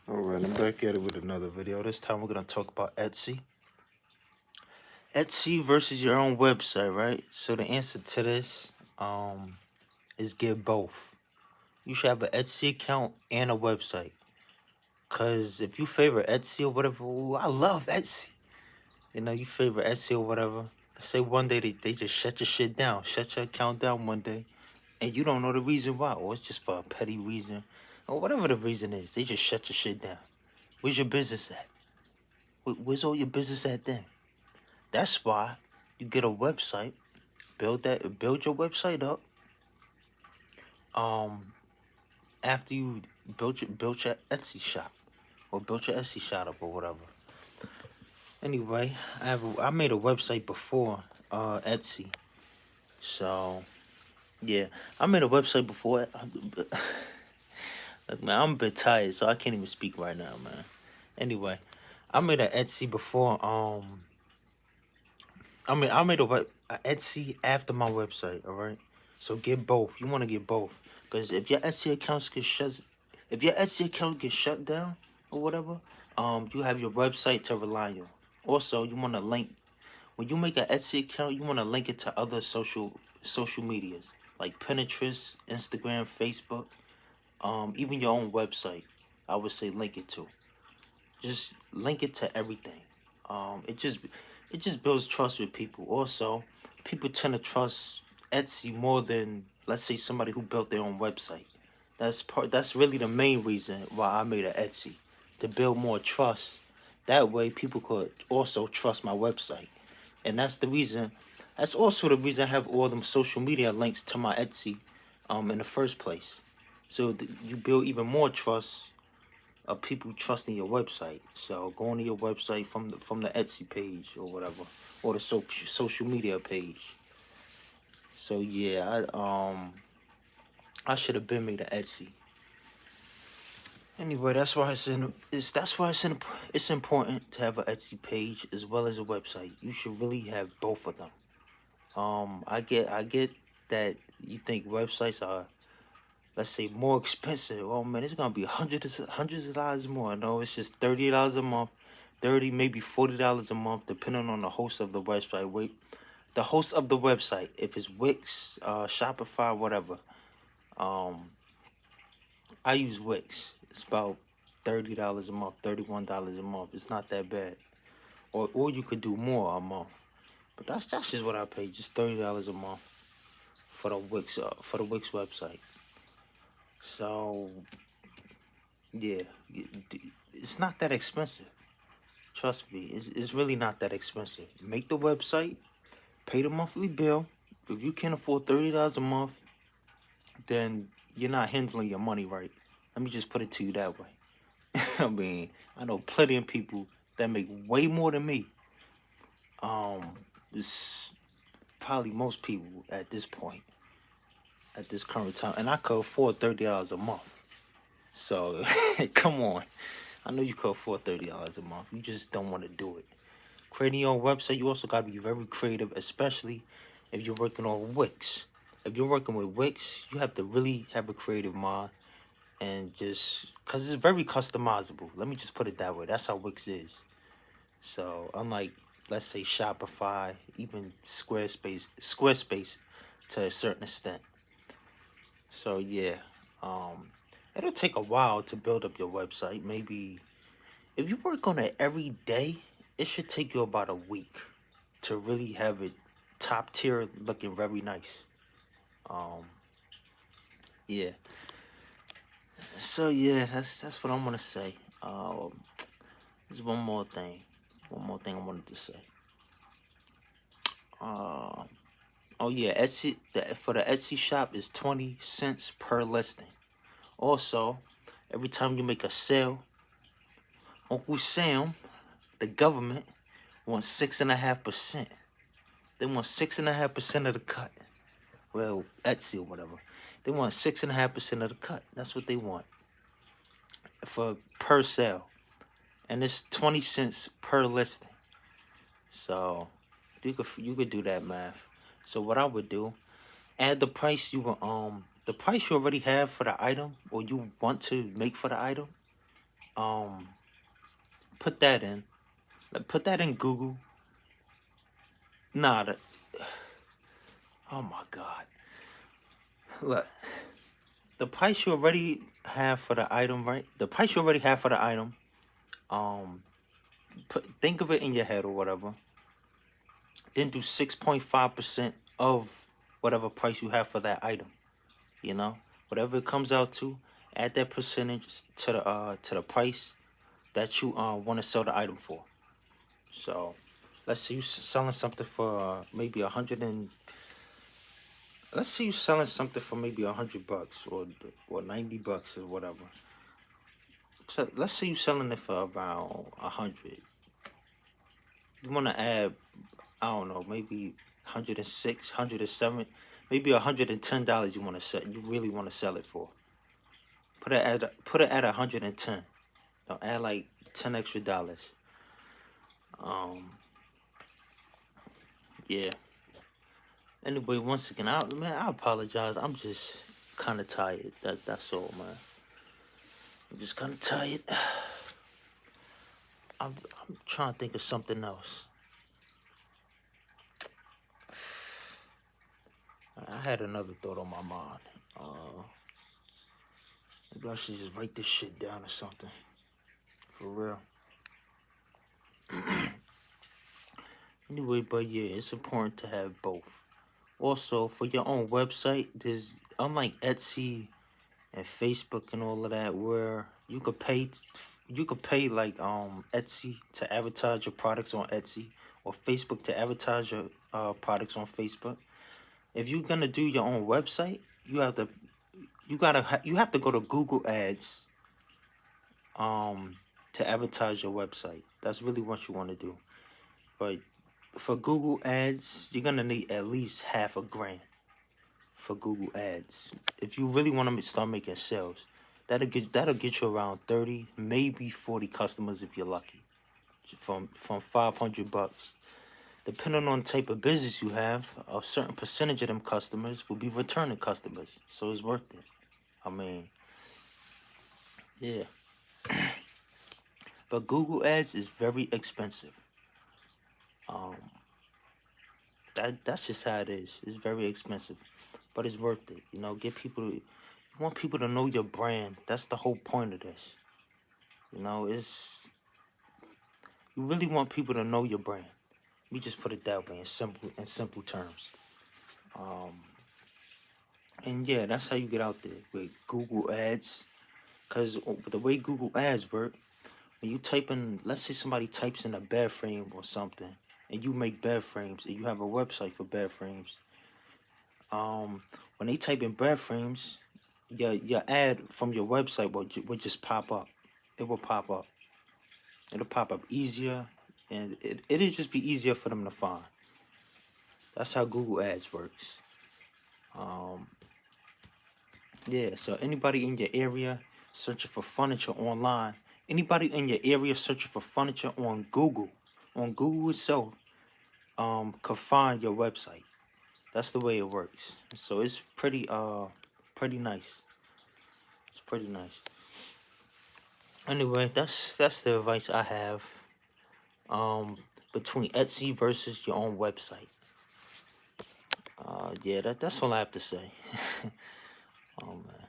Alright, I'm back at it with another video. This time we're gonna talk about Etsy. Etsy versus your own website, right? So the answer to this is get both. You should have an Etsy account and a website. Cause if you favor Etsy or whatever, ooh, I love Etsy. You favor Etsy or whatever. Say one day they just shut your shit down, shut your account down one day, and you don't know the reason why, or it's just for a petty reason, or whatever the reason is. They just shut your shit down. Where's your business at? Where's all your business at then? That's why you get a website, build your website up. Um, After you built your Etsy shop or built your Etsy shop up or whatever. Anyway, I made a website before Etsy, so yeah, I made a website before. Look, man, I'm a bit tired, so I can't even speak right now, man. Anyway, I made an Etsy before. I made a Etsy after my website. All right, so get both. You want to get both because if your Etsy account gets shut down or whatever, you have your website to rely on. Also, you want to link when you make an Etsy account. You want to link it to other social medias like Pinterest, Instagram, Facebook, even your own website. I would say link it to. Just link it to everything. It just builds trust with people. Also, people tend to trust Etsy more than, let's say, somebody who built their own website. That's really the main reason why I made an Etsy, to build more trust. That way people could also trust my website. And that's also the reason I have all them social media links to my Etsy in the first place. So you build even more trust of people trusting your website. So going to your website from the Etsy page or whatever, or the social media page. So yeah, I should have been made an Etsy. Anyway, that's why it's important to have an Etsy page as well as a website. You should really have both of them. I get that you think websites are, let's say, more expensive. Oh man, it's gonna be hundreds of dollars more. No, it's just $30 a month, 30 maybe $40 a month, depending on the host of the website. The host of the website, if it's Wix, Shopify, whatever. Um, I use Wix. It's about $30 a month, $31 a month. It's not that bad. Or you could do more a month. But that's just what I pay, just $30 a month for the Wix website. So yeah, it's not that expensive. Trust me, it's really not that expensive. Make the website, pay the monthly bill. If you can't afford $30 a month, then you're not handling your money right. Let me just put it to you that way. I mean, I know plenty of people that make way more than me. It's probably most people at this point, at this current time, and I could afford $30 a month. So come on, I know you could afford $30 a month. You just don't want to do it. Creating your own website, you also gotta be very creative, especially if you're working on Wix. If you're working with Wix, you have to really have a creative mind and just because it's very customizable. Let me just put it that way. That's how Wix is. So unlike, let's say, Shopify, even Squarespace to a certain extent. So yeah, um, it'll take a while to build up your website. Maybe if you work on it every day, it should take you about a week to really have it top tier, looking very nice. Um, yeah. So yeah, that's what I'm gonna say. There's one more thing. One more thing I wanted to say. Uh, oh yeah, for the Etsy shop is 20 cents per listing. Also, every time you make a sale, Uncle Sam, the government, wants 6.5%. They want 6.5% of the cut. Well, Etsy or whatever. They want 6.5% of the cut. That's what they want for per sale, and it's 20 cents per listing. So you could do that math. So what I would do, add the price you already have for the item or you want to make for the item. Um, put that in. Put that in Google. Nah, oh my God. Look, the price you already have for the item, right? The price you already have for the item. Um, think of it in your head or whatever. Then do 6.5% of whatever price you have for that item. You know, whatever it comes out to, add that percentage to the price that you want to sell the item for. So, let's say you selling something for maybe 100 and let's say you selling something for maybe $100 or $90 or whatever. So let's say you selling it for around 100. You want to add, I don't know, maybe 106, 107, maybe $110. You want to sell. You really want to sell it for. Put it at 110. Don't add like 10 extra dollars. Yeah. Anyway, once again, I apologize. I'm just kind of tired. That's all, man. I'm just kind of tired. I'm trying to think of something else. I had another thought on my mind. Maybe I should just write this shit down or something. For real. Anyway, but yeah, it's important to have both. Also, for your own website, there's unlike Etsy and Facebook and all of that, where you could pay like Etsy to advertise your products on Etsy, or Facebook to advertise your products on Facebook. If you're gonna do your own website, you have to go to Google Ads to advertise your website. That's really what you want to do. But for Google Ads, you're gonna need at least $500,000 for Google Ads. If you really want to start making sales, that'll get you around 30, maybe 40 customers if you're lucky. From $500. Depending on the type of business you have, a certain percentage of them customers will be returning customers. So it's worth it. I mean, yeah. But Google Ads is very expensive. That's just how it is. It's very expensive, but it's worth it. You know, you want people to know your brand. That's the whole point of this. You know, you really want people to know your brand. We just put it that way in simple terms. And yeah, that's how you get out there with Google Ads. Cause the way Google Ads work, when you type in, let's say somebody types in a bed frame or something, and you make bed frames, and you have a website for bed frames. When they type in bed frames, your ad from your website will just pop up. It will pop up. It'll pop up easier, and it'll just be easier for them to find. That's how Google Ads works. Yeah, so anybody in your area searching for furniture online, anybody in your area searching for furniture on Google itself, could find your website. That's the way it works. So it's pretty nice. It's pretty nice. Anyway, that's the advice I have. Between Etsy versus your own website. Yeah, that's all I have to say. Oh man.